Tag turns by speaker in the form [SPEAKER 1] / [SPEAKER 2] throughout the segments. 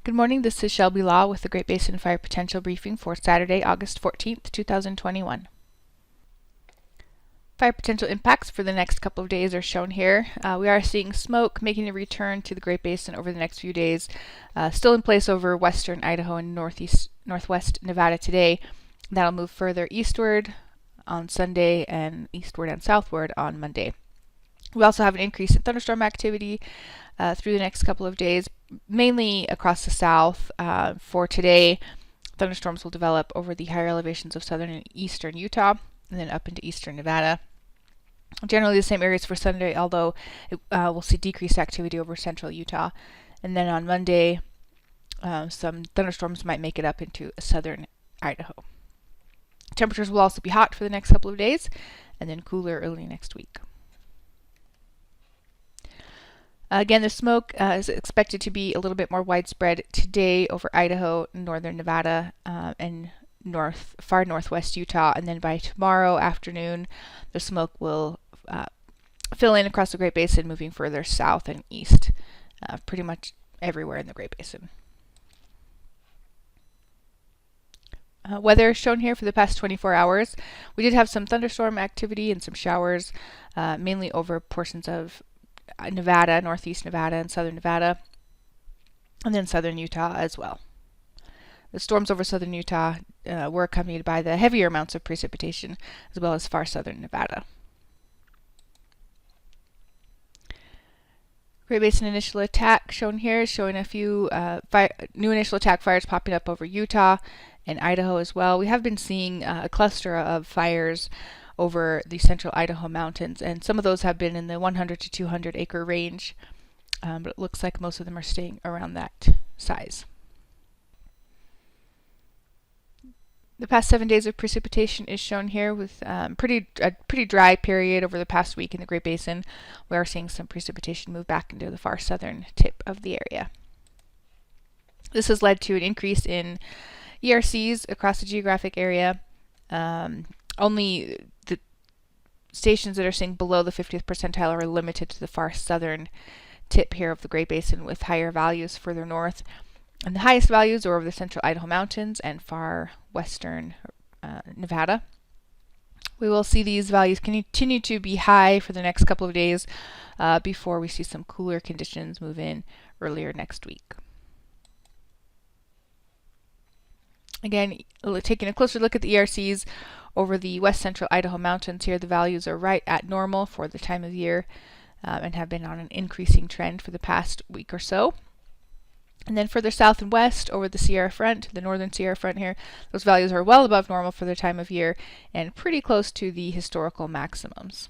[SPEAKER 1] Good morning, this is Shelby Law with the Great Basin Fire Potential Briefing for Saturday, August 14th, 2021. Fire potential impacts for the next couple of days are shown here. We are seeing smoke making a return to the Great Basin over the next few days, still in place over western Idaho and northwest Nevada today. That'll move further eastward on Sunday and eastward and southward on Monday. We also have an increase in thunderstorm activity through the next couple of days, mainly across the south. For today, thunderstorms will develop over the higher elevations of southern and eastern Utah, and then up into eastern Nevada. Generally the same areas for Sunday, although we'll see decreased activity over central Utah. And then on Monday, some thunderstorms might make it up into southern Idaho. Temperatures will also be hot for the next couple of days, and then cooler early next week. Again, the smoke is expected to be a little bit more widespread today over Idaho, northern Nevada, and far northwest Utah. And then by tomorrow afternoon, the smoke will fill in across the Great Basin, moving further south and east, pretty much everywhere in the Great Basin. Weather shown here for the past 24 hours. We did have some thunderstorm activity and some showers, mainly over portions of Nevada, northeast Nevada, and southern Nevada, and then southern Utah as well. The storms over southern Utah were accompanied by the heavier amounts of precipitation, as well as far southern Nevada. Great Basin initial attack shown here, showing a few new initial attack fires popping up over Utah and Idaho as well. We have been seeing a cluster of fires over the central Idaho mountains, and some of those have been in the 100 to 200 acre range, but it looks like most of them are staying around that size. The past 7 days of precipitation is shown here with a pretty dry period over the past week in the Great Basin. We are seeing some precipitation move back into the far southern tip of the area. This has led to an increase in ERCs across the geographic area. Only the stations that are staying below the 50th percentile are limited to the far southern tip here of the Great Basin, with higher values further north. And the highest values are over the central Idaho mountains and far western Nevada. We will see these values continue to be high for the next couple of days before we see some cooler conditions move in earlier next week. Again, taking a closer look at the ERCs over the west central Idaho mountains here, the values are right at normal for the time of year and have been on an increasing trend for the past week or so. And then further south and west over the Sierra Front, the northern Sierra Front here, those values are well above normal for the time of year and pretty close to the historical maximums.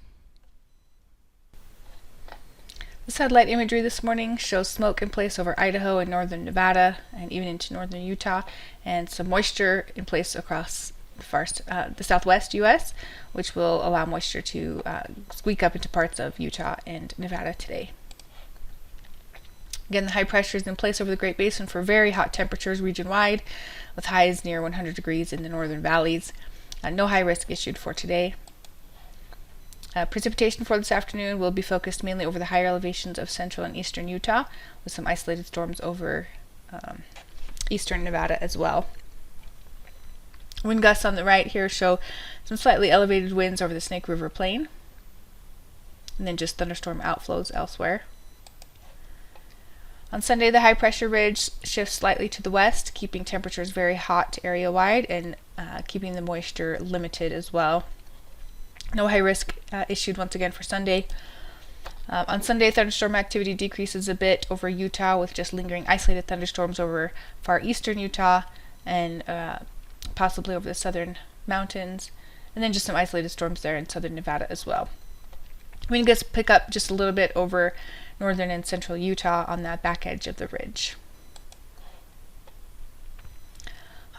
[SPEAKER 1] The satellite imagery this morning shows smoke in place over Idaho and northern Nevada and even into northern Utah, and some moisture in place across the southwest U.S., which will allow moisture to squeak up into parts of Utah and Nevada today. Again, the high pressure is in place over the Great Basin for very hot temperatures region-wide, with highs near 100 degrees in the northern valleys. No high risk issued for today. Precipitation for this afternoon will be focused mainly over the higher elevations of central and eastern Utah, with some isolated storms over eastern Nevada as well. Wind gusts on the right here show some slightly elevated winds over the Snake River Plain, and then just thunderstorm outflows elsewhere. On Sunday, the high pressure ridge shifts slightly to the west, keeping temperatures very hot area-wide and keeping the moisture limited as well. No high risk issued once again for Sunday. On Sunday, thunderstorm activity decreases a bit over Utah, with just lingering isolated thunderstorms over far eastern Utah and possibly over the southern mountains, and then just some isolated storms there in southern Nevada as well. Wind gusts pick up just a little bit over northern and central Utah on that back edge of the ridge.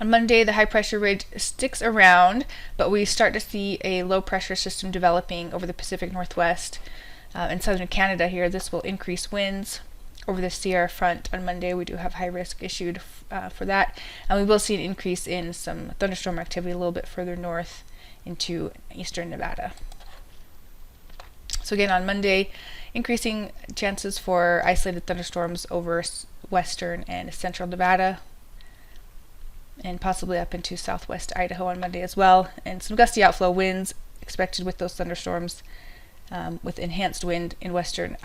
[SPEAKER 1] On Monday, the high pressure ridge sticks around, but we start to see a low pressure system developing over the Pacific Northwest and southern Canada here. This will increase winds over the Sierra Front on Monday. We do have high risk issued for that, and we will see an increase in some thunderstorm activity a little bit further north into eastern Nevada. So again, on Monday, increasing chances for isolated thunderstorms over western and central Nevada, and possibly up into southwest Idaho on Monday as well. And some gusty outflow winds expected with those thunderstorms, with enhanced wind in western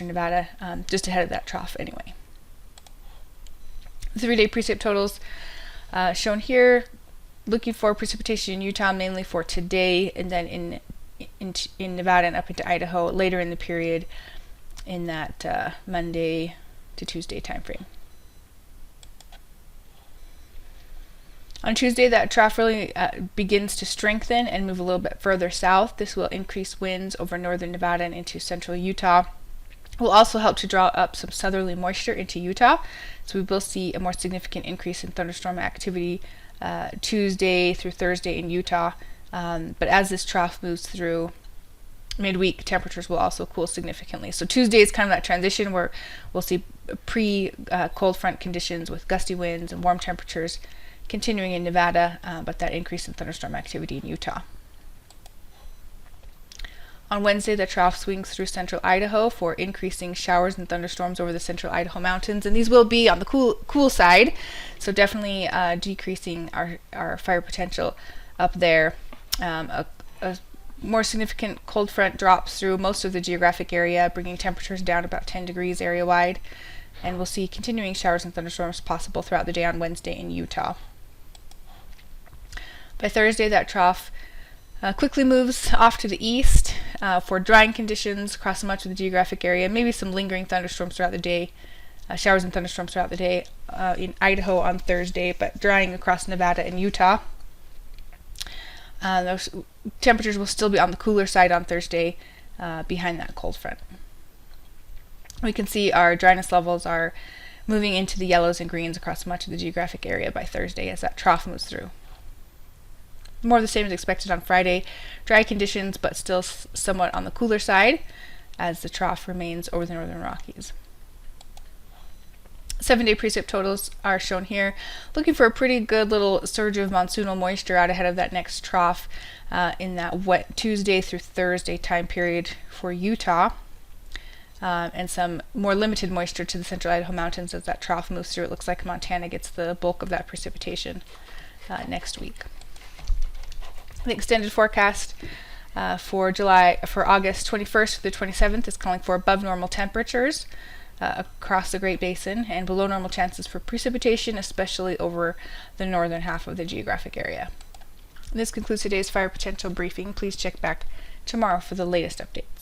[SPEAKER 1] Nevada, just ahead of that trough anyway. The 3-day precip totals shown here. Looking for precipitation in Utah mainly for today, and then in Nevada and up into Idaho later in the period in that Monday to Tuesday time frame. On Tuesday, that trough really begins to strengthen and move a little bit further south. This will increase winds over northern Nevada and into central Utah. Will also help to draw up some southerly moisture into Utah, so we will see a more significant increase in thunderstorm activity Tuesday through Thursday in Utah. But as this trough moves through midweek, temperatures will also cool significantly. So Tuesday is kind of that transition where we'll see pre-cold front conditions with gusty winds and warm temperatures continuing in Nevada, but that increase in thunderstorm activity in Utah. On Wednesday, the trough swings through central Idaho for increasing showers and thunderstorms over the central Idaho mountains, and these will be on the cool side, so definitely decreasing our fire potential up there. A more significant cold front drops through most of the geographic area, bringing temperatures down about 10 degrees area-wide, and we'll see continuing showers and thunderstorms possible throughout the day on Wednesday in Utah. By Thursday, that trough quickly moves off to the east for drying conditions across much of the geographic area, maybe some lingering thunderstorms throughout the day, showers and thunderstorms throughout the day in Idaho on Thursday, but drying across Nevada and Utah. Those temperatures will still be on the cooler side on Thursday behind that cold front. We can see our dryness levels are moving into the yellows and greens across much of the geographic area by Thursday as that trough moves through. More of the same is expected on Friday. Dry conditions, but still somewhat on the cooler side as the trough remains over the northern Rockies. 7-day precip totals are shown here. Looking for a pretty good little surge of monsoonal moisture out ahead of that next trough in that wet Tuesday through Thursday time period for Utah. And some more limited moisture to the central Idaho mountains as that trough moves through. It looks like Montana gets the bulk of that precipitation next week. The extended forecast for August 21st through the 27th is calling for above normal temperatures across the Great Basin and below normal chances for precipitation, especially over the northern half of the geographic area. This concludes today's fire potential briefing. Please check back tomorrow for the latest updates.